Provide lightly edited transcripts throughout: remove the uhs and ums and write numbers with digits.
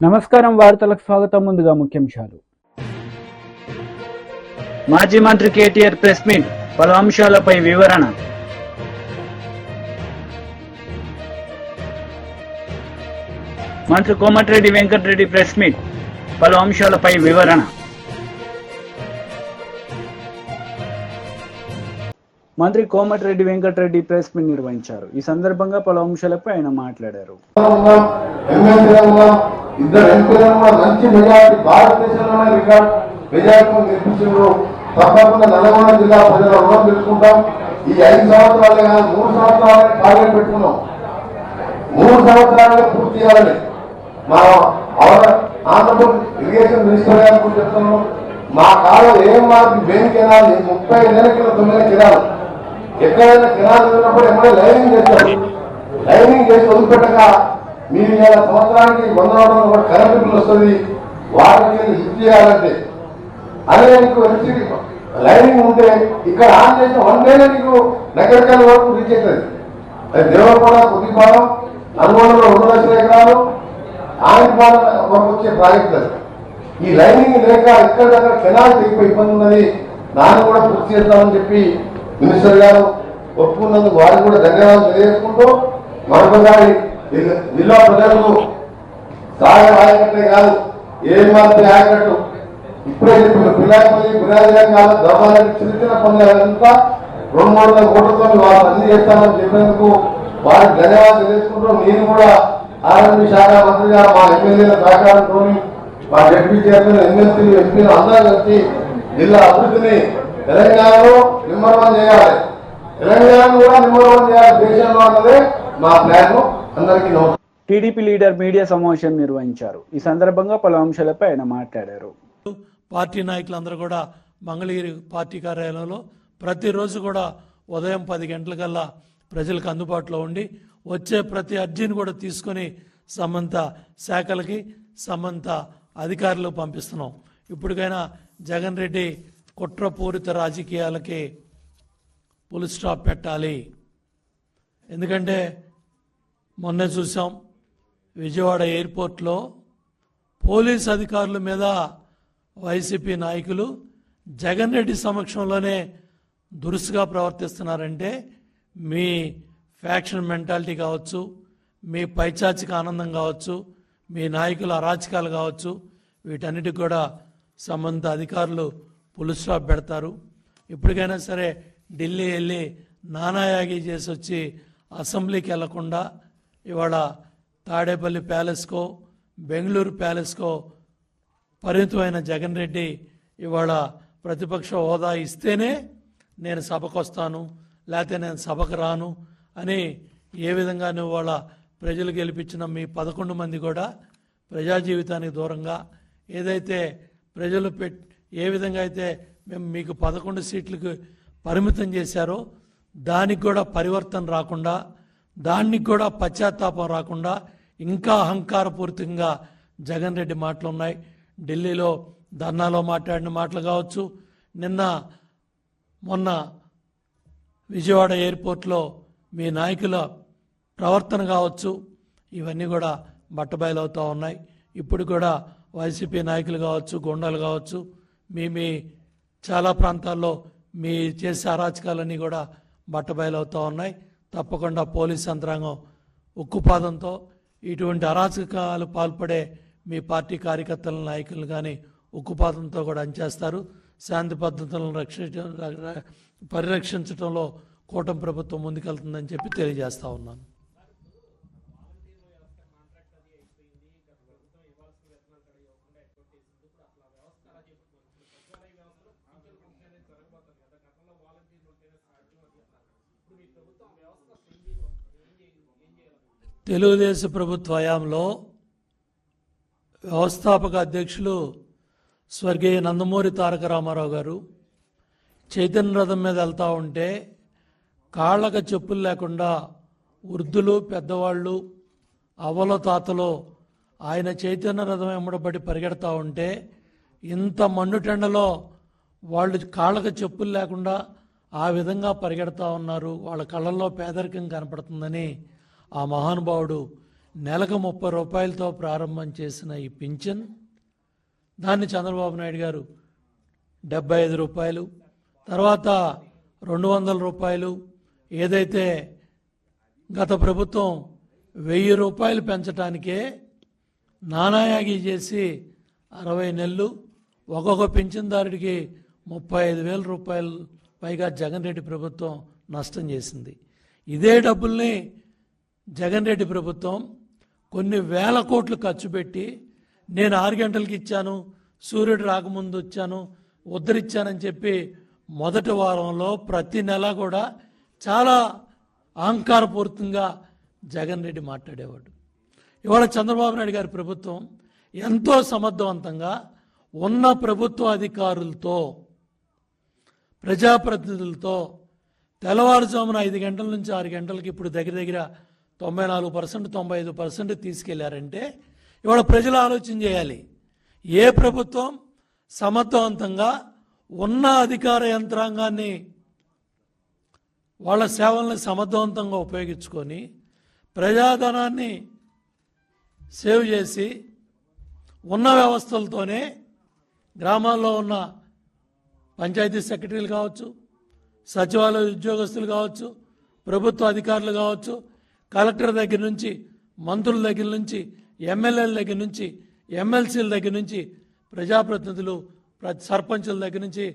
నమస్కారం వార్తలకు స్వాగతం. ముందుగా ముఖ్యాంశాలు. మాజీ మంత్రి కేటీఆర్ ప్రెస్ మీట్, పలు అంశాలపై వివరణ. మంత్రి కోమటిరెడ్డి వెంకటరెడ్డి ప్రెస్ మీట్, పలు అంశాలపై వివరణ. మంత్రి కోమటిరెడ్డి వెంకటరెడ్డి ప్రెస్ మీట్ నిర్వహించారు. ఈ సందర్భంగా పలు అంశాలపై ఆయన మాట్లాడారు. ఇద్దరు ఎంపీలను కూడా మంచి మెజార్టీ, భారతదేశంలోనే రికార్డ్ మెజార్టీ నిర్మించారు. తప్పకుండా నల్గొండ జిల్లా ప్రజల రుణం తెలుసుకుంటాం. ఈ 5 సంవత్సరాలే కాదు, 3 సంవత్సరాలే టార్గెట్ పెట్టుకున్నాం. 3 సంవత్సరాలే పూర్తి చేయాలని మా ఆంధ్రప్రదేశ్ ఇరిగేషన్ మినిస్టర్ గారు కూడా చెప్తున్నాం. మా కాలం ఏం మాకు మెయిన్ కెనాల్ 35 కిలోమీటర్ల కెనాల్, ఎక్కడైనా కెనాల్ ఉన్నప్పుడు ఎక్కడో లైనింగ్ చేస్తారు. లైనింగ్ చేసి వదిలిపెట్టక మీరు ఇలా సంవత్సరానికి 100 కరెంటు బిల్లు వస్తుంది, వాటికి లిఫ్ట్ చేయాలంటే అదే నీకు లైనింగ్ ఉంటే ఇక్కడ ఆన్ చేసిన 1 డేలో నీకు నగరికల్ వరకు రీచ్ అవుతుంది. అది దేవరపాడ, కొద్దిపాలెం, నల్గొండలో 2 లక్షల ఎకరాలు, ఆంధ్రపాలెం వరకు వచ్చే ప్రాజెక్ట్ అది. ఈ లైనింగ్ లేక ఇక్కడ దగ్గర కెనాల్ తెగిపోయి ఇబ్బంది ఉన్నది. దాన్ని కూడా పూర్తి చేస్తామని చెప్పి మినిస్టర్ గారు ఒప్పుకున్నందుకు వారికి కూడా ధన్యవాదాలు తెలియజేసుకుంటూ, మరొకసారి జిల్లా ప్రజలకు సాగర్ ఆయకట్టే కాదు, ఏం మాత్రం ఆయకట్టు ఇప్పుడే చెప్పిన పిల్లాపల్లి, గురాజాల, దర్బారెడ్డి చిన్న చిన్న పనులంతా 200 కోట్లతో వాళ్ళు అన్ని చేస్తామని చెప్పినందుకు వారికి ధన్యవాదాలు తెలియజేసుకుంటూ, నేను కూడా ఆరోగ్య శాఖ మంత్రిగా మా ఎమ్మెల్యేల సహకారంతో మా డిప్యూటీ చైర్మన్, ఎమ్మెల్సీలు, ఎంపీలు అందరూ కలిసి జిల్లా అభివృద్ధిని తెలంగాణలో నెంబర్ 1 చేయాలి. తెలంగాణను కూడా నెంబర్ 1 చేయాలి దేశంలో అన్నదే మా ప్లాన్. అందరికీ నమస్కారం. టీడీపీ లీడర్ మీడియా సమావేశం నిర్వహించారు. ఈ సందర్భంగా పలు అంశాలపై ఆయన మాట్లాడారు. పార్టీ నాయకులందరూ కూడా మంగళగిరి పార్టీ కార్యాలయంలో ప్రతిరోజు కూడా ఉదయం 10 గంటలకల్లా ప్రజలకు అందుబాటులో ఉండి వచ్చే ప్రతి అర్జీని కూడా తీసుకొని సంబంధిత శాఖలకి, సంబంధిత అధికారులు పంపిస్తున్నాం. ఇప్పటికైనా జగన్ రెడ్డి కుట్రపూరిత రాజకీయాలకి ఫుల్ స్టాప్ పెట్టాలి. ఎందుకంటే మొన్న చూసాం విజయవాడ ఎయిర్పోర్ట్లో పోలీస్ అధికారుల మీద వైసీపీ నాయకులు జగన్ రెడ్డి సమక్షంలోనే దురుసుగా ప్రవర్తిస్తున్నారంటే మీ ఫ్యాక్షన్ మెంటాలిటీ కావచ్చు, మీ పైచాచిక ఆనందం కావచ్చు, మీ నాయకుల అరాచకాలు కావచ్చు, వీటన్నిటికి కూడా సంబంధిత అధికారులు ఫుల్ స్టాప్ పెడతారు. ఇప్పటికైనా సరే ఢిల్లీ వెళ్ళి నానాయాగి చేసి వచ్చి అసెంబ్లీకి వెళ్లకుండా ఇవాళ తాడేపల్లి ప్యాలెస్కో, బెంగళూరు ప్యాలెస్కో పరిమితమైన జగన్ రెడ్డి ఇవాళ ప్రతిపక్ష హోదా ఇస్తేనే నేను సభకు వస్తాను, లేకపోతే నేను సభకు రాను అని ఏ విధంగా నువ్వు వాళ్ళ ప్రజలు గెలిపించిన మీ 11 మంది కూడా ప్రజా జీవితానికి దూరంగా ఏదైతే ప్రజలు ఏ విధంగా అయితే మేము మీకు 11 సీట్లకు పరిమితం చేశారో దానికి కూడా పరివర్తన రాకుండా, దానికి కూడా పశ్చాత్తాపం రాకుండా ఇంకా అహంకారపూరితంగా జగన్ రెడ్డి మాటలు ఉన్నాయి. ఢిల్లీలో ధర్నాలో మాట్లాడిన మాటలు కావచ్చు, మొన్న విజయవాడ ఎయిర్పోర్ట్లో మీ నాయకుల ప్రవర్తన కావచ్చు, ఇవన్నీ కూడా బట్టబయలవుతూ ఉన్నాయి. ఇప్పుడు కూడా వైసీపీ నాయకులు కావచ్చు, గుండాలు కావచ్చు, మీ చాలా ప్రాంతాల్లో మీ చేసే అరాచకాలన్నీ కూడా బట్టబయలవుతూ ఉన్నాయి. తప్పకుండా పోలీస్ యంత్రాంగం ఉక్కుపాదంతో ఇటువంటి అరాచకాలు పాల్పడే మీ పార్టీ కార్యకర్తల నాయకులు కానీ ఉక్కుపాదంతో కూడా అంచేస్తారు. శాంతి పద్ధతులను పరిరక్షించడంలో కూటమి ప్రభుత్వం ముందుకెళ్తుందని చెప్పి తెలియజేస్తా ఉన్నాను. తెలుగుదేశం ప్రభుత్వ హయాంలో వ్యవస్థాపక అధ్యక్షులు స్వర్గీయ నందమూరి తారక రామారావు గారు చైతన్య రథం మీద వెళ్తూ ఉంటే కాళ్ళకు చెప్పులు లేకుండా వృద్ధులు, పెద్దవాళ్ళు, అవ్వల తాతలు ఆయన చైతన్య రథం వెంబడబడి పరిగెడతా ఉంటే ఇంత మండుటెండలో వాళ్ళు కాళ్ళకు చెప్పులు లేకుండా ఆ విధంగా పరిగెడతా ఉన్నారు. వాళ్ళ కళ్ళల్లో పేదరికం కనపడుతుందని ఆ మహానుభావుడు నెలకు 30 రూపాయలతో ప్రారంభం చేసిన ఈ పింఛన్ దాన్ని చంద్రబాబు నాయుడు గారు 75 రూపాయలు, తర్వాత 200 రూపాయలు, ఏదైతే గత ప్రభుత్వం 1000 రూపాయలు పెంచడానికే నానాయాగి చేసి 60 నెలలు ఒక్కొక్క పింఛన్దారుడికి 35,000 రూపాయలు పైగా జగన్ రెడ్డి ప్రభుత్వం నష్టం చేసింది. ఇదే డబ్బుల్ని జగన్ రెడ్డి ప్రభుత్వం కొన్ని వేల కోట్లు ఖర్చు పెట్టి నేను 6 గంటలకి ఇచ్చాను, సూర్యుడు రాకముందు వచ్చాను, ఉద్ధరించానని చెప్పి మొదటి వారంలో ప్రతి నెల కూడా చాలా అహంకారపూరితంగా జగన్ రెడ్డి మాట్లాడేవాడు. ఇవాళ చంద్రబాబు నాయుడు గారి ప్రభుత్వం ఎంతో సమర్థవంతంగా ఉన్న ప్రభుత్వ అధికారులతో, ప్రజాప్రతినిధులతో తెల్లవారుజామున 5 గంటల నుంచి 6 గంటలకి ఇప్పుడు దగ్గర దగ్గర 94%, 95% తీసుకెళ్లారంటే ఇవాళ ప్రజలు ఆలోచన చేయాలి. ఏ ప్రభుత్వం సమర్థవంతంగా ఉన్న అధికార యంత్రాంగాన్ని వాళ్ళ సేవలను సమర్థవంతంగా ఉపయోగించుకొని ప్రజాధనాన్ని సేవ్ చేసి ఉన్న వ్యవస్థలతోనే గ్రామాల్లో ఉన్న పంచాయతీ సెక్రటరీలు కావచ్చు, సచివాలయ ఉద్యోగస్తులు కావచ్చు, ప్రభుత్వ అధికారులు కావచ్చు, కలెక్టర్ దగ్గర నుంచి, మంత్రుల దగ్గర నుంచి, ఎమ్మెల్యేల దగ్గర నుంచి, ఎమ్మెల్సీల దగ్గర నుంచి, ప్రజాప్రతినిధులు, సర్పంచుల దగ్గర నుంచి,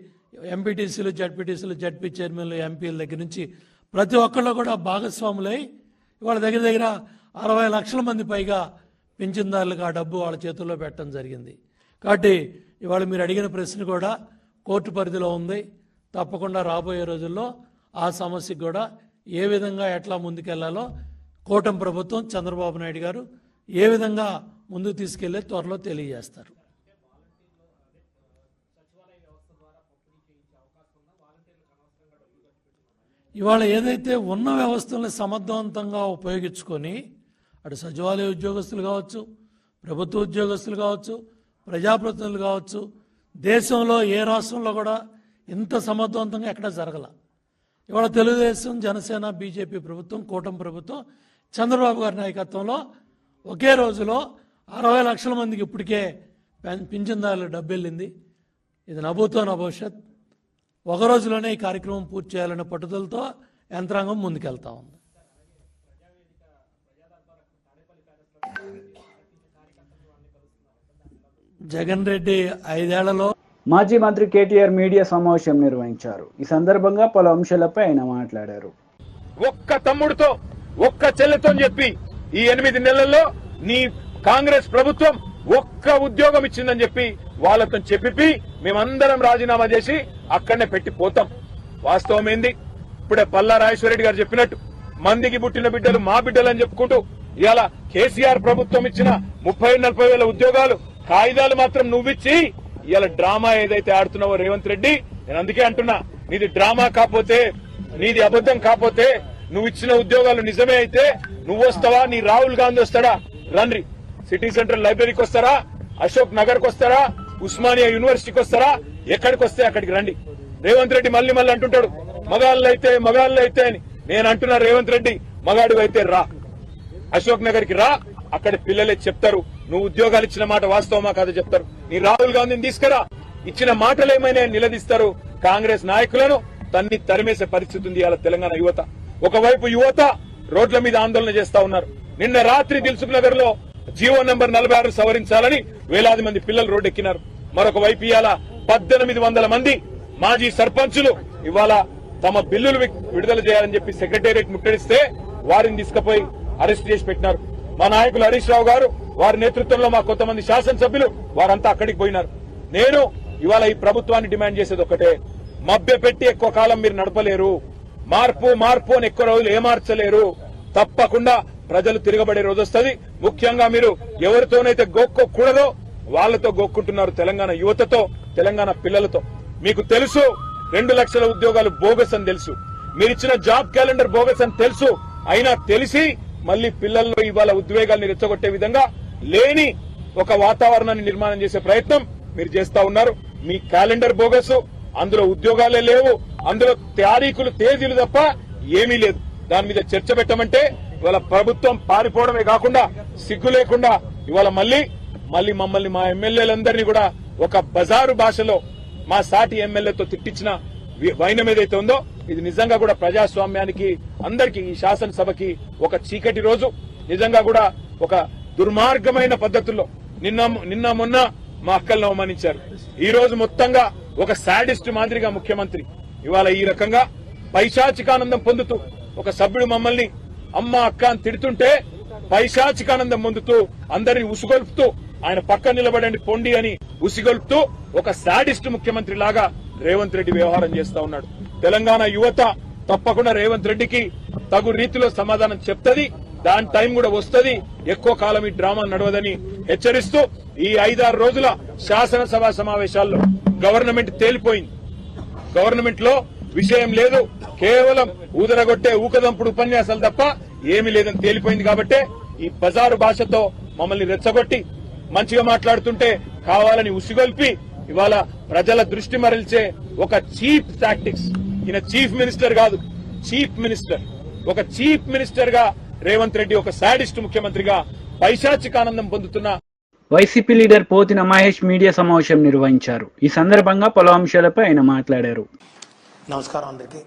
ఎంపీటీసీలు, జడ్పీటీసీలు, జడ్పీ చైర్మన్లు, ఎంపీల దగ్గర నుంచి ప్రతి ఒక్కళ్ళు కూడా భాగస్వాములై ఇవాళ దగ్గర దగ్గర 60 లక్షల మంది పైగా పింఛన్దారులకు ఆ డబ్బు వాళ్ళ చేతుల్లో పెట్టడం జరిగింది. కాబట్టి ఇవాళ మీరు అడిగిన ప్రశ్న కూడా కోర్టు పరిధిలో ఉంది. తప్పకుండా రాబోయే రోజుల్లో ఆ సమస్యకు కూడా ఏ విధంగా ఎట్లా ముందుకెళ్లాలో కూటమి ప్రభుత్వం, చంద్రబాబు నాయుడు గారు ఏ విధంగా ముందుకు తీసుకెళ్లే త్వరలో తెలియజేస్తారు. ఇవాళ ఏదైతే ఉన్న వ్యవస్థలను సమర్థవంతంగా ఉపయోగించుకొని అటు సచివాలయ ఉద్యోగస్తులు కావచ్చు, ప్రభుత్వ ఉద్యోగస్తులు కావచ్చు, ప్రజాప్రతినిధులు కావచ్చు, దేశంలో ఏ రాష్ట్రంలో కూడా ఇంత సమర్థవంతంగా ఎక్కడా జరగల. ఇవాళ తెలుగుదేశం, జనసేన, బీజేపీ ప్రభుత్వం, కూటమి ప్రభుత్వం, చంద్రబాబు గారి నాయకత్వంలో ఒకే రోజులో 60 లక్షల మందికి ఇప్పటికే పింఛన్దారులు డబ్బు వెళ్ళింది. ఇది నభూతో నభవిష్యత్. ఒక రోజులోనే ఈ కార్యక్రమం పూర్తి చేయాలనే పట్టుదలతో యంత్రాంగం ముందుకెళ్తా ఉంది. జగన్ రెడ్డి 5 ఏళ్లలో మాజీ మంత్రి కేటీఆర్ మీడియా సమావేశం నిర్వహించారు. ఈ సందర్భంగా పలు అంశాలపై ఆయన మాట్లాడారు. ఒక్క తమ్ముడితో, ఒక్క చెల్లెతో చెప్పి ఈ 8 నెలల్లో నీ కాంగ్రెస్ ప్రభుత్వం ఒక్క ఉద్యోగం ఇచ్చిందని చెప్పి వాళ్ళతో చెప్పి మేమందరం రాజీనామా చేసి అక్కడనే పెట్టి పోతాం. వాస్తవం ఏంది? ఇప్పుడే పల్లా రాజేశ్వరరెడ్డి గారు చెప్పినట్టు మందికి పుట్టిన బిడ్డలు మా బిడ్డలు అని చెప్పుకుంటూ ఇవాళ కేసీఆర్ ప్రభుత్వం ఇచ్చిన 30-40 వేల ఉద్యోగాలు కాగితాలు మాత్రం నువ్విచ్చి ఇవాళ డ్రామా ఏదైతే ఆడుతున్నావో రేవంత్ రెడ్డి, నేను అందుకే అంటున్నా, నీది డ్రామా కాకపోతే, నీది అబద్ధం కాకపోతే, నువ్వు ఇచ్చిన ఉద్యోగాలు నిజమే అయితే నువ్వు వస్తావా, నీ రాహుల్ గాంధీ వస్తాడా? రండి, సిటీ సెంట్రల్ లైబ్రరీకి వస్తారా, అశోక్ నగర్ కు వస్తారా, ఉస్మానియా యూనివర్సిటీకి వస్తారా, ఎక్కడికి వస్తే అక్కడికి రండి. రేవంత్ రెడ్డి మళ్ళీ అంటుంటాడు మగాళ్ళు అయితే అని. నేను అంటున్నా, రేవంత్ రెడ్డి మగాడు అయితే రా, అశోక్ నగర్ కి రా, అక్కడ పిల్లలే చెప్తారు నువ్వు ఉద్యోగాలు ఇచ్చిన మాట వాస్తవమా కాదో చెప్తారు. నీ రాహుల్ గాంధీని తీసుకురా, ఇచ్చిన మాటలు ఏమైనా నిలదీస్తారు. కాంగ్రెస్ నాయకులను తరిమేసే పరిస్థితి ఉంది ఇవాళ తెలంగాణ యువత. ఒకవైపు యువత రోడ్ల మీద ఆందోళన చేస్తా ఉన్నారు. నిన్న రాత్రి దిల్సుఖ్ నగర్ లో జీవో నంబర్ 46 సవరించాలని వేలాది మంది పిల్లలు రోడ్డెక్కినారు. మరొక వైపు ఇవాళ 1800 మంది మాజీ సర్పంచులు ఇవాళ తమ బిల్లులు విడుదల చేయాలని చెప్పి సెక్రటేరియట్ ముట్టడిస్తే వారిని తీసుకుపోయి అరెస్ట్ చేసి పెట్టినారు. మా నాయకులు హరీష్ రావు గారు, వారి నేతృత్వంలో మా కొంతమంది శాసనసభ్యులు వారంతా అక్కడికి పోయినారు. నేను ఇవాళ ఈ ప్రభుత్వాన్ని డిమాండ్ చేసేది ఒకటే, మభ్య పెట్టి ఎక్కువ కాలం మీరు నడపలేరు. మార్పు అని ఎక్కువ రోజులు ఏమార్చలేరు. తప్పకుండా ప్రజలు తిరగబడే రోజు వస్తుంది. ముఖ్యంగా మీరు ఎవరితోనైతే గోక్కోకూడదో వాళ్లతో గోక్కుంటున్నారు, తెలంగాణ యువతతో, తెలంగాణ పిల్లలతో. మీకు తెలుసు 2 లక్షల ఉద్యోగాలు బోగస్ అని తెలుసు, మీరిచ్చిన జాబ్ క్యాలెండర్ బోగస్ అని తెలుసు. అయినా తెలిసి మళ్లీ పిల్లల్లో ఇవాళ ఉద్వేగాల్ని రెచ్చగొట్టే విధంగా లేని ఒక వాతావరణాన్ని నిర్మాణం చేసే ప్రయత్నం మీరు చేస్తా ఉన్నారు. మీ క్యాలెండర్ బోగస్, అందులో ఉద్యోగాలే లేవు, అందులో తారీఖులు తేదీలు తప్ప ఏమీ లేదు. దాని మీద చర్చ పెట్టమంటే ఇవాళ ప్రభుత్వం పారిపోవడమే కాకుండా సిగ్గు లేకుండా ఇవాళ మళ్ళీ మమ్మల్ని మా ఎమ్మెల్యేలందరినీ కూడా ఒక బజారు భాషలో మా సాటి ఎమ్మెల్యేతో తిట్టించిన వైనం ఏదైతే ఉందో ఇది నిజంగా కూడా ప్రజాస్వామ్యానికి అందరికీ ఈ శాసనసభకి ఒక చీకటి రోజు. నిజంగా కూడా ఒక దుర్మార్గమైన పద్ధతుల్లో నిన్న మొన్న మా అక్కలను అవమానించారు. ఈ రోజు మొత్తంగా ఒక సాడిస్ట్ మాదిరిగా ముఖ్యమంత్రి ఇవాళ ఈ రకంగా పైశాచికానందం పొందుతూ ఒక సభ్యుడు మమ్మల్ని అమ్మ అక్క అని తిడుతుంటే పైశాచికానందం పొందుతూ అందరినీ ఉసిగొల్పుతూ ఆయన పక్కన నిలబడండి పొండి అని ఉసిగొల్పుతూ ఒక సాడిస్ట్ ముఖ్యమంత్రి లాగా రేవంత్ రెడ్డి వ్యవహారం చేస్తా ఉన్నాడు. తెలంగాణ యువత తప్పకుండా రేవంత్ రెడ్డికి తగు రీతిలో సమాధానం చెప్తది. దాని టైం కూడా వస్తుంది. ఎక్కువ కాలం ఈ డ్రామా నడవదని హెచ్చరిస్తూ ఈ 5-6 రోజుల శాసనసభ సమావేశాల్లో గవర్నమెంట్ తేలిపోయింది. గవర్నమెంట్ లో విషయం లేదు, కేవలం ఊదరగొట్టే ఊకదంపుడు ఉపన్యాసాలు తప్ప ఏమీ లేదని తేలిపోయింది. కాబట్టే ఈ బజారు భాషతో మమ్మల్ని రెచ్చగొట్టి మంచిగా మాట్లాడుతుంటే కావాలని ఉసిగొల్పి ఇవాళ ప్రజల దృష్టి మరల్చే ఒక చీప్ టాక్టిక్స్. ఈయన చీఫ్ మినిస్టర్ కాదు, చీఫ్ మినిస్టర్. ఒక చీఫ్ మినిస్టర్ గా రేవంత్ రెడ్డి ఒక సాడిస్ట్ ముఖ్యమంత్రిగా పైశాచికానందం పొందుతున్న YCP leader Pothina Mahesh media సమావేశం నిర్వహించారు. ఈ సందర్భంగా పలు అంశాలపై ఆయన మాట్లాడారు. నమస్కారం అందరికీ.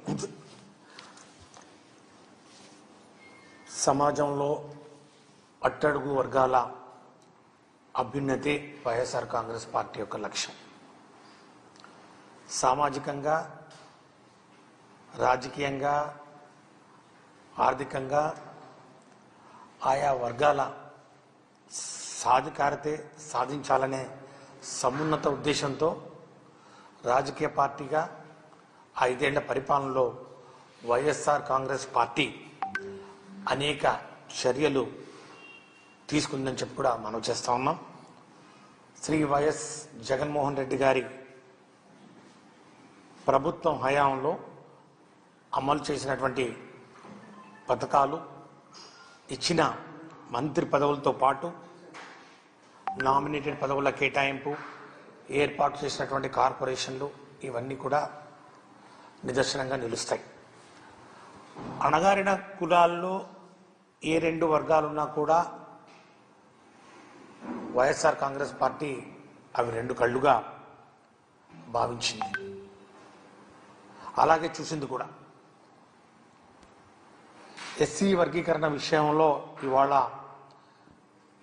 సమాజంలో అట్టడుగు వర్గాల అభ్యున్నతి వైఎస్ఆర్ కాంగ్రెస్ పార్టీ యొక్క లక్ష్యం. సామాజికంగా, రాజకీయంగా, ఆర్థికంగా ఆయా వర్గాల సాధికారతే సాధించాలనే సమున్నత ఉద్దేశంతో రాజకీయ పార్టీగా 5 ఏళ్ల పరిపాలనలో వైఎస్ఆర్ కాంగ్రెస్ పార్టీ అనేక చర్యలు తీసుకుందని చెప్పి కూడా మనం చేస్తా ఉన్నాం. శ్రీ వైఎస్ జగన్మోహన్ రెడ్డి గారి ప్రభుత్వం హయాంలో అమలు చేసినటువంటి పథకాలు, ఇచ్చిన మంత్రి పదవులతో పాటు నామినేటెడ్ పదవుల కేటాయింపు, ఏర్పాటు చేసినటువంటి కార్పొరేషన్లు ఇవన్నీ కూడా నిదర్శనంగా నిలుస్తాయి. అణగారిన కులాల్లో ఏ 2 వర్గాలున్నా కూడా వైఎస్ఆర్ కాంగ్రెస్ పార్టీ అవి 2 కళ్ళుగా భావించింది. అలాగే చూసింది కూడా. ఎస్సీ వర్గీకరణ విషయంలో ఇవాళ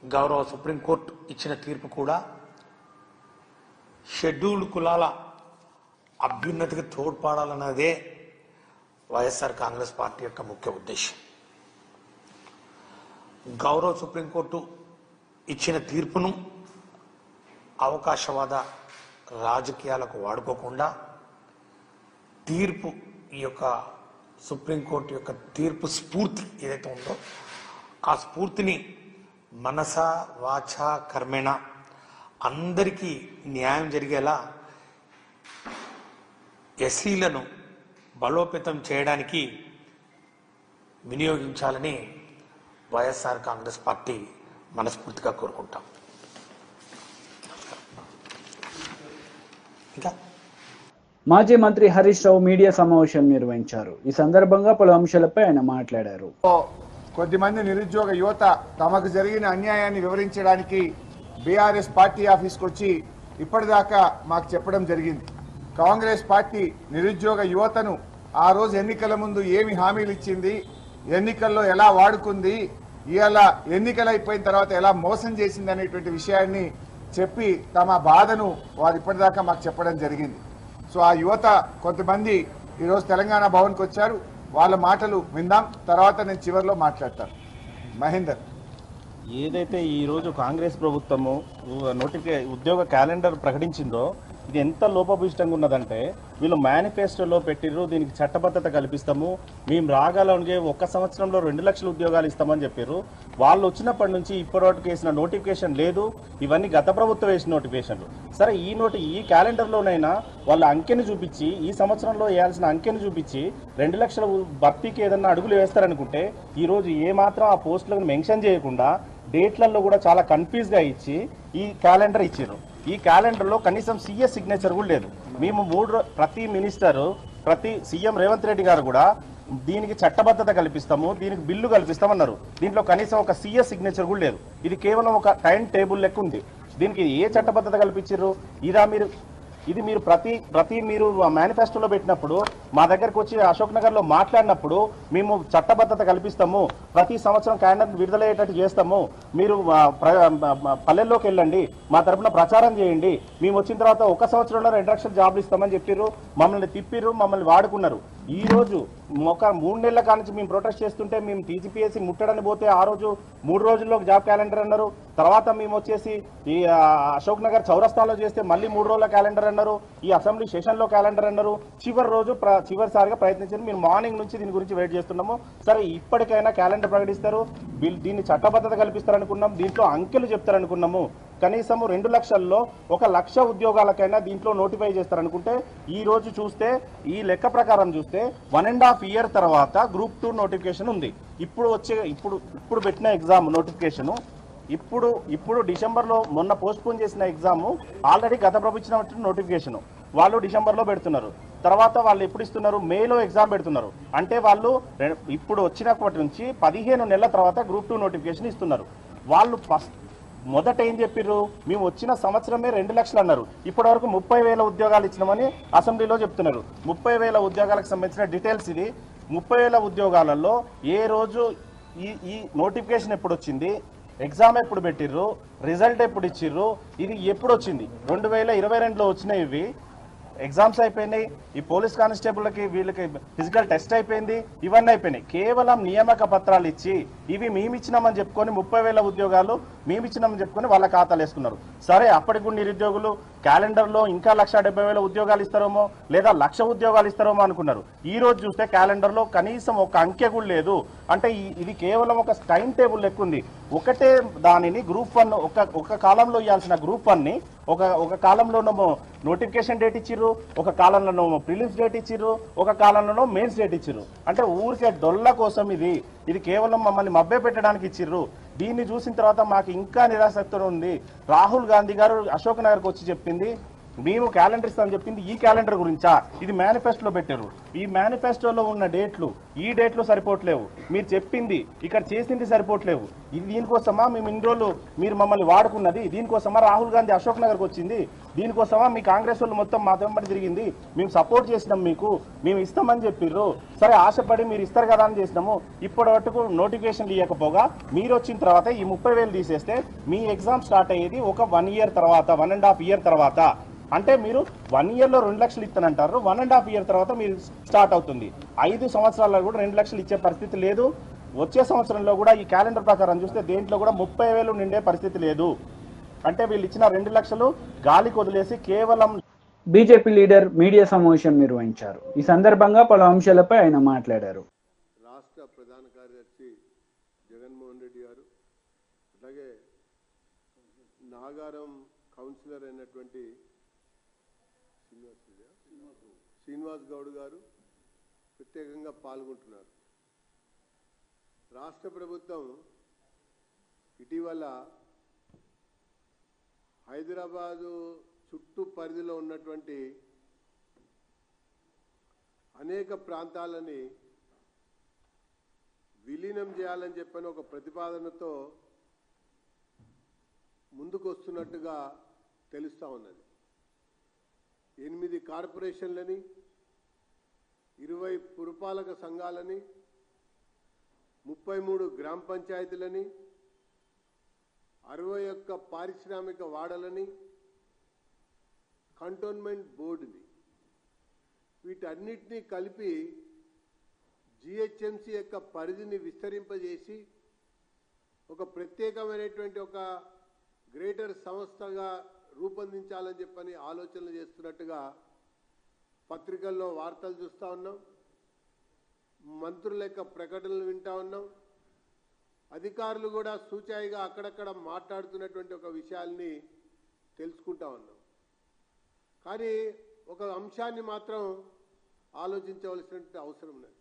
గౌరవ సుప్రీంకోర్టు ఇచ్చిన తీర్పు కూడా షెడ్యూల్డ్ కులాల అభ్యున్నతికి తోడ్పడాలన్నదే వైఎస్ఆర్ కాంగ్రెస్ పార్టీ యొక్క ముఖ్య ఉద్దేశం. గౌరవ సుప్రీంకోర్టు ఇచ్చిన తీర్పును అవకాశవాద రాజకీయాలకు వాడుకోకుండా తీర్పు, ఈ యొక్క సుప్రీంకోర్టు యొక్క తీర్పు స్ఫూర్తి ఏదైతే ఉందో ఆ స్ఫూర్తిని మనస వాచ కర్మేణ అందరికీ న్యాయం జరిగేలా ఎస్సీలను బలోపేతం చేయడానికి వినియోగించాలని వైఎస్ఆర్ కాంగ్రెస్ పార్టీ మనస్ఫూర్తిగా కోరుకుంటాం. ఇంకా మాజీ మంత్రి హరీష్ రావు మీడియా సమావేశం నిర్వహించారు. ఈ సందర్భంగా పలు అంశాలపై ఆయన మాట్లాడారు. కొద్దిమంది నిరుద్యోగ యువత తమకు జరిగిన అన్యాయాన్ని వివరించడానికి బీఆర్ఎస్ పార్టీ ఆఫీస్కి వచ్చి ఇప్పటిదాకా మాకు చెప్పడం జరిగింది. కాంగ్రెస్ పార్టీ నిరుద్యోగ యువతను ఆ రోజు ఎన్నికల ముందు ఏమి హామీలు ఇచ్చింది, ఎన్నికల్లో ఎలా వాడుకుంది, ఇవాళ ఎన్నికలు అయిపోయిన తర్వాత ఎలా మోసం చేసింది అనేటువంటి విషయాన్ని చెప్పి తమ బాధను వారు ఇప్పటిదాకా మాకు చెప్పడం జరిగింది. సో ఆ యువత కొంతమంది ఈరోజు తెలంగాణ భవన్కి వచ్చారు. వాళ్ళ మాటలు విందాం, తర్వాత నేను చివరిలో మాట్లాడతాను. మహేందర్, ఏదైతే ఈరోజు కాంగ్రెస్ ప్రభుత్వము ఉద్యోగ క్యాలెండర్ ప్రకటించిందో ఇది ఎంత లోపభూయిష్టంగా ఉన్నదంటే, వీళ్ళు మేనిఫెస్టోలో పెట్టిర్రు దీనికి చట్టబద్ధత కల్పిస్తాము, మేము రాగలగే 1 సంవత్సరంలో 2 లక్షల ఉద్యోగాలు ఇస్తామని చెప్పారు. వాళ్ళు వచ్చినప్పటి నుంచి ఇప్పటివరకు వేసిన నోటిఫికేషన్ లేదు. ఇవన్నీ గత ప్రభుత్వం వేసిన నోటిఫికేషన్లు. సరే, ఈ క్యాలెండర్లోనైనా వాళ్ళ అంకెను చూపించి, ఈ సంవత్సరంలో వేయాల్సిన అంకెను చూపించి 2 లక్షల భర్తీకి ఏదన్నా అడుగులు వేస్తారనుకుంటే ఈరోజు ఏమాత్రం ఆ పోస్టులను మెన్షన్ చేయకుండా డేట్లలో కూడా చాలా కన్ఫ్యూజ్గా ఇచ్చి ఈ క్యాలెండర్ ఇచ్చారు. ఈ క్యాలెండర్లో కనీసం సీఎస్ సిగ్నేచర్ కూడా లేదు. మేము ప్రతి మినిస్టరు ప్రతి సీఎం రేవంత్ రెడ్డి గారు కూడా దీనికి చట్టబద్ధత కల్పిస్తాము, దీనికి బిల్లు కల్పిస్తామన్నారు. దీంట్లో కనీసం ఒక సీఎస్ సిగ్నేచర్ కూడా లేదు. ఇది కేవలం ఒక టైం టేబుల్ లెక్క ఉంది. దీనికి ఏ చట్టబద్ధత కల్పించారు? ఇది మీరు ప్రతి మీరు మేనిఫెస్టోలో పెట్టినప్పుడు, మా దగ్గరకు వచ్చి అశోక్ నగర్లో మాట్లాడినప్పుడు మేము చట్టబద్ధత కల్పిస్తాము, ప్రతి సంవత్సరం క్యాలెండర్ విడుదలయ్యేటట్టు చేస్తాము, మీరు పల్లెల్లోకి వెళ్ళండి, మా తరఫున ప్రచారం చేయండి, మేము వచ్చిన తర్వాత ఒక సంవత్సరంలో 2 లక్షల జాబ్లు ఇస్తామని చెప్పిర్రు, మమ్మల్ని తిప్పిర్రు, మమ్మల్ని వాడుకున్నారు. ఈ రోజు ఒక 3 నెలల కానించి మేము ప్రొటెస్ట్ చేస్తుంటే మేము టీజీపీఎస్సీ ముట్టడని పోతే ఆ రోజు 3 రోజుల్లో జాబ్ క్యాలెండర్ అన్నారు. తర్వాత మేము వచ్చేసి ఈ అశోక్ నగర్ చౌరస్తాలో చేస్తే మళ్ళీ 3 రోజుల క్యాలెండర్ అన్నారు. ఈ అసెంబ్లీ సెషన్లో క్యాలెండర్ అన్నారు. చివరి రోజు చివరిసారిగా ప్రయత్నించారు. మేము మార్నింగ్ నుంచి దీని గురించి వెయిట్ చేస్తున్నాము. సరే, ఇప్పటికైనా క్యాలెండర్ ప్రకటిస్తారు, దీన్ని చట్టబద్ధత కల్పిస్తారనుకున్నాం, దీంట్లో అంకెలు చెప్తారనుకున్నాము. కనీసం 2 లక్షల్లో 1 లక్ష ఉద్యోగాలకైనా దీంట్లో నోటిఫై చేస్తారనుకుంటే, ఈ రోజు చూస్తే ఈ లెక్క ప్రకారం చూస్తే 1.5 ఇయర్ తర్వాత గ్రూప్ 2 నోటిఫికేషన్ ఉంది. ఇప్పుడు పెట్టిన ఎగ్జామ్ నోటిఫికేషను ఇప్పుడు డిసెంబర్లో మొన్న పోస్ట్పోన్ చేసిన ఎగ్జామ్ ఆల్రెడీ గత ప్రభుత్వం నోటిఫికేషన్ వాళ్ళు డిసెంబర్లో పెడుతున్నారు. తర్వాత వాళ్ళు ఎప్పుడు ఇస్తున్నారు? మేలో ఎగ్జామ్ పెడుతున్నారు. అంటే వాళ్ళు ఇప్పుడు వచ్చినప్పటి నుంచి 15 నెలల తర్వాత గ్రూప్ 2 నోటిఫికేషన్ ఇస్తున్నారు. వాళ్ళు మొదట ఏం చెప్పారు? మేము వచ్చిన సంవత్సరమే 2 లక్షలు అన్నారు. ఇప్పటి వరకు 30,000 ఉద్యోగాలు ఇచ్చినామని అసెంబ్లీలో చెప్తున్నారు. 30,000 ఉద్యోగాలకు సంబంధించిన డీటెయిల్స్ ఇది. 30,000 ఉద్యోగాలలో ఏ రోజు ఈ నోటిఫికేషన్ ఎప్పుడు వచ్చింది, ఎగ్జామ్ ఎప్పుడు పెట్టిర్రు, రిజల్ట్ ఎప్పుడు ఇచ్చిర్రు, ఇది ఎప్పుడు వచ్చింది? 2022లో వచ్చినాయి. ఇవి ఎగ్జామ్స్ అయిపోయినాయి. ఈ పోలీస్ కానిస్టేబుల్కి వీళ్ళకి ఫిజికల్ టెస్ట్ అయిపోయింది. ఇవన్నీ అయిపోయినాయి. కేవలం నియామక పత్రాలు ఇచ్చి ఇవి మేమిచ్చినామని చెప్పుకొని 30,000 ఉద్యోగాలు మేమిచ్చినామని చెప్పుకొని వాళ్ళ ఖాతాలు వేసుకున్నారు. సరే, అప్పటికి కూడా నిరుద్యోగులు క్యాలెండర్లో ఇంకా 1,70,000 ఉద్యోగాలు ఇస్తారేమో, లేదా 1,00,000 ఉద్యోగాలు ఇస్తారేమో అనుకున్నారు. ఈ రోజు చూస్తే క్యాలెండర్లో కనీసం ఒక అంకె కూడా లేదు. అంటే ఇది కేవలం ఒక టైం టేబుల్ లెక్క ఉంది. ఒకటే దానిని గ్రూప్ 1 ఒక కాలంలో ఇవ్వాల్సిన గ్రూప్ 1ని ఒక కాలంలోనేమో నోటిఫికేషన్ డేట్ ఇచ్చిర్రు, ఒక కాలంలోనేమో ప్రిలిమ్స్ డేట్ ఇచ్చిర్రు, ఒక కాలంలోనో మెయిన్స్ డేట్ ఇచ్చిర్రు. అంటే ఊరికే డొల్ల కోసం ఇది కేవలం మమ్మల్ని మభ్య పెట్టడానికి ఇచ్చిర్రు. దీన్ని చూసిన తర్వాత మాకు ఇంకా నిరాసక్తి ఉంది. రాహుల్ గాంధీ గారు అశోక్ నగర్కి వచ్చి చెప్పింది మేము క్యాలెండర్ ఇస్తామని చెప్పింది ఈ క్యాలెండర్ గురించా? ఇది మేనిఫెస్టోలో పెట్టారు. ఈ మేనిఫెస్టోలో ఉన్న డేట్లు ఈ డేట్లు సరిపోవట్లేవు. మీరు చెప్పింది ఇక్కడ చేసింది సరిపోవట్లేవు. ఇది దీనికోసమా మేము ఇన్ని రోజులు మీరు మమ్మల్ని వాడుకున్నది? దీనికోసమా రాహుల్ గాంధీ అశోక్ నగర్కి వచ్చింది? దీనికోసమా మీ కాంగ్రెస్ వాళ్ళు మొత్తం మా వెంబడి తిరిగింది? మేము సపోర్ట్ చేసినాం, మీకు మేము ఇస్తామని చెప్పిర్రు. సరే, ఆశపడి మీరు ఇస్తారు కదా అని చేసినాము. ఇప్పటి వరకు నోటిఫికేషన్లు ఇవ్వకపోగా మీరు వచ్చిన తర్వాత ఈ 30,000 తీసేస్తే మీ ఎగ్జామ్ స్టార్ట్ అయ్యేది ఒక 1 ఇయర్ తర్వాత, 1.5 ఇయర్ తర్వాత. అంటే మీరు 1 ఇయర్లో 2 లక్షలు ఇస్తానంటారు, 1.5 ఇయర్ తర్వాత మీరు స్టార్ట్ అవుతుంది. 5 సంవత్సరాల్లో కూడా 2 లక్షలు ఇచ్చే పరిస్థితి లేదు. వచ్చే సంవత్సరంలో కూడా ఈ క్యాలెండర్ ప్రకారం చూస్తే దేంట్లో కూడా 30,000 నిండే పరిస్థితి లేదు. అంటే వీళ్ళు ఇచ్చిన 2 లక్షలు గాలికి వదిలేసి కేవలం. బీజేపీ లీడర్ మీడియా సమావేశం నిర్వహించారు. ఈ సందర్భంగా పలు అంశాలపై ఆయన మాట్లాడారు. రాష్ట్ర ప్రధాన కార్యదర్శి జగన్మోహన్ రెడ్డి గారు, అలాగే నాగారం కౌన్సిలర్ అయినటువంటి శ్రీనివాస్ గౌడ్ గారు ప్రత్యేకంగా పాల్గొంటున్నారు. రాష్ట్ర ప్రభుత్వం ఇటీవల హైదరాబాదు చుట్టూ పరిధిలో ఉన్నటువంటి అనేక ప్రాంతాలని విలీనం చేయాలని చెప్పని ఒక ప్రతిపాదనతో ముందుకు వస్తున్నట్టుగా తెలుస్తూ ఉన్నది. 8 కార్పొరేషన్లని, 20 పురపాలక సంఘాలని, 33 గ్రామ పంచాయతీలని, 61 పారిశ్రామిక వాడలని, కంటోన్మెంట్ బోర్డుని, వీటన్నిటినీ కలిపి జిహెచ్ఎంసీ యొక్క పరిధిని విస్తరింపజేసి ఒక ప్రత్యేకమైనటువంటి ఒక గ్రేటర్ సంస్థగా రూపొందించాలని చెప్పని ఆలోచనలు చేస్తున్నట్టుగా పత్రికల్లో వార్తలు చూస్తూ ఉన్నాం. మంత్రుల యొక్క ప్రకటనలు వింటూ ఉన్నాం. అధికారులు కూడా సూచాయిగా అక్కడక్కడ మాట్లాడుతున్నటువంటి ఒక విషయాల్ని తెలుసుకుంటా ఉన్నాం. కానీ ఒక అంశాన్ని మాత్రం ఆలోచించవలసినటువంటి అవసరం ఉన్నది.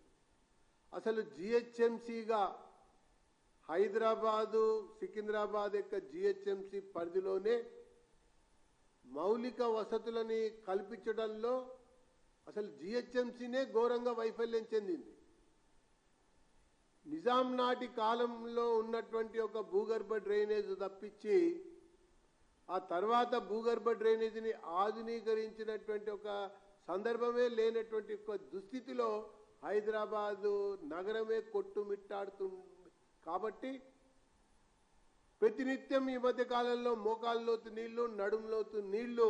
అసలు జిహెచ్ఎంసీగా హైదరాబాదు, సికింద్రాబాద్ యొక్క జిహెచ్ఎంసీ పరిధిలోనే మౌలిక వసతులని కల్పించడంలో అసలు జిహెచ్ఎంసీనే ఘోరంగా వైఫల్యం చెందింది. నిజాం నాటి కాలంలో ఉన్నటువంటి ఒక భూగర్భ డ్రైనేజ్ తప్పించి ఆ తర్వాత భూగర్భ డ్రైనేజీని ఆధునీకరించినటువంటి ఒక సందర్భమే లేనటువంటి ఒక దుస్థితిలో హైదరాబాదు నగరమే కొట్టుమిట్టాడుతుంది. కాబట్టి ప్రతినిత్యం ఈ మధ్య కాలంలో మోకాళ్ళలోతు నీళ్లు, నడుములోతు నీళ్లు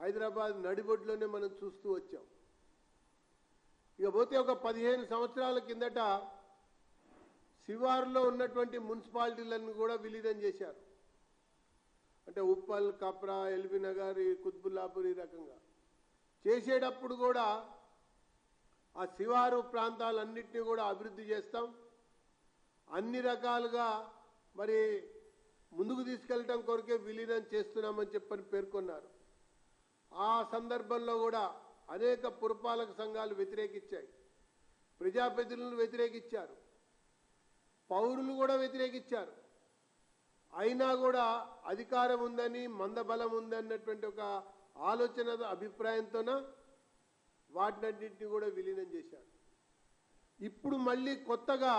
హైదరాబాద్ నడిబొడ్లోనే మనం చూస్తూ వచ్చాం. ఇక పోతే ఒక 15 సంవత్సరాల కిందట శివారులో ఉన్నటువంటి మున్సిపాలిటీలను కూడా విలీనం చేశారు. అంటే ఉప్పల్, కప్రా, ఎల్బీ నగర్, కుత్బుల్లాపూర్ ఈ రకంగా చేసేటప్పుడు కూడా ఆ శివారు ప్రాంతాలన్నింటినీ కూడా అభివృద్ధి చేస్తాం, అన్ని రకాలుగా మరి ముందుకు తీసుకెళ్ళటం కొరకే విలీనం చేస్తున్నామని చెప్పని పేర్కొన్నారు. ఆ సందర్భంలో కూడా అనేక పురపాలక సంఘాలు వ్యతిరేకించాయి, ప్రజాప్రతినిధులు వ్యతిరేకించారు, పౌరులు కూడా వ్యతిరేకించారు. అయినా కూడా అధికారం ఉందని, మందబలం ఉందన్నటువంటి ఒక ఆలోచన అభిప్రాయంతోన వాటినన్నింటినీ కూడా విలీనం చేశారు. ఇప్పుడు మళ్ళీ కొత్తగా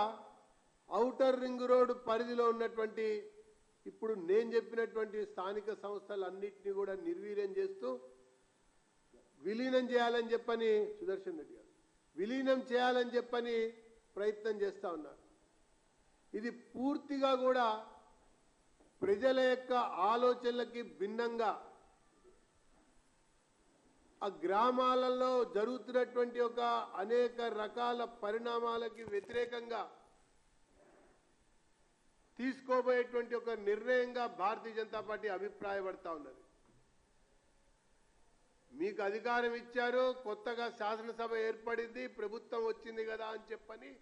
ఔటర్ రింగ్ రోడ్ పరిధిలో ఉన్నటువంటి ఇప్పుడు నేను చెప్పినటువంటి స్థానిక సంస్థలన్నింటినీ కూడా నిర్వీర్యం చేస్తూ విలీనం చేయాలని చెప్పని సుదర్శన్ రెడ్డి గారు విలీనం చేయాలని చెప్పని ప్రయత్నం చేస్తూ ఉన్నారు. ఇది పూర్తిగా కూడా ప్రజల యొక్క ఆలోచనలకి భిన్నంగా ఆ గ్రామాలలో జరుగుతున్నటువంటి ఒక అనేక రకాల పరిణామాలకి వ్యతిరేకంగా తీసుకోబోయేటువంటి ఒక నిర్ణయంగా భారతీయ జనతా పార్టీ అభిప్రాయపడతా ఉన్నది. మీకు అధికారం ఇచ్చారు, కొత్తగా శాసనసభ ఏర్పడింది, ప్రభుత్వం వచ్చింది కదా అని చెప్పని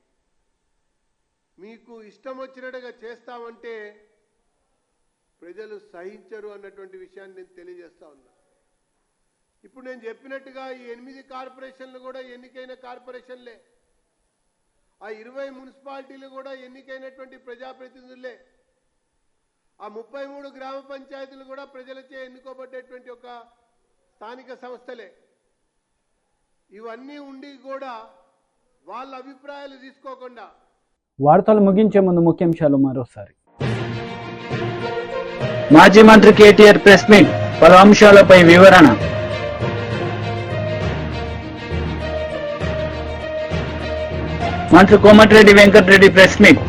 మీకు ఇష్టం వచ్చినట్టుగా చేస్తామంటే ప్రజలు సహించరు అన్నటువంటి విషయాన్ని నేను తెలియజేస్తా ఉన్నా. ఇప్పుడు నేను చెప్పినట్టుగా ఈ 8 కార్పొరేషన్లు కూడా ఎన్నికైన కార్పొరేషన్లే, ఆ 20 మున్సిపాలిటీలు కూడా ఎన్నికైనటువంటి ప్రజాప్రతినిధులే, ఆ 33 గ్రామ పంచాయతీలు కూడా ప్రజలచే ఎన్నుకోబడ్డటువంటి ఒక స్థానిక సంస్థలే. ఇవన్నీ ఉండి కూడా వాళ్ళ అభిప్రాయాలు తీసుకోకుండా. వార్తలు ముగించే ముందు ముఖ్యాంశాలు మరోసారి. మాజీ మంత్రి కేటీఆర్ ప్రెస్ మీట్, పలు అంశాలపై వివరణ. మంత్రి కోమటిరెడ్డి వెంకటరెడ్డి ప్రెస్ మీట్,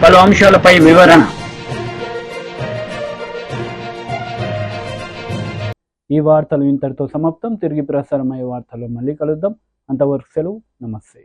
పలు అంశాలపై వివరణ. ఈ వార్తలు ఇంతటితో సమాప్తం. తిరిగి ప్రసారమయ్యే వార్తల్లో మళ్ళీ కలుద్దాం. అంతవరకు సెలవు. నమస్తే.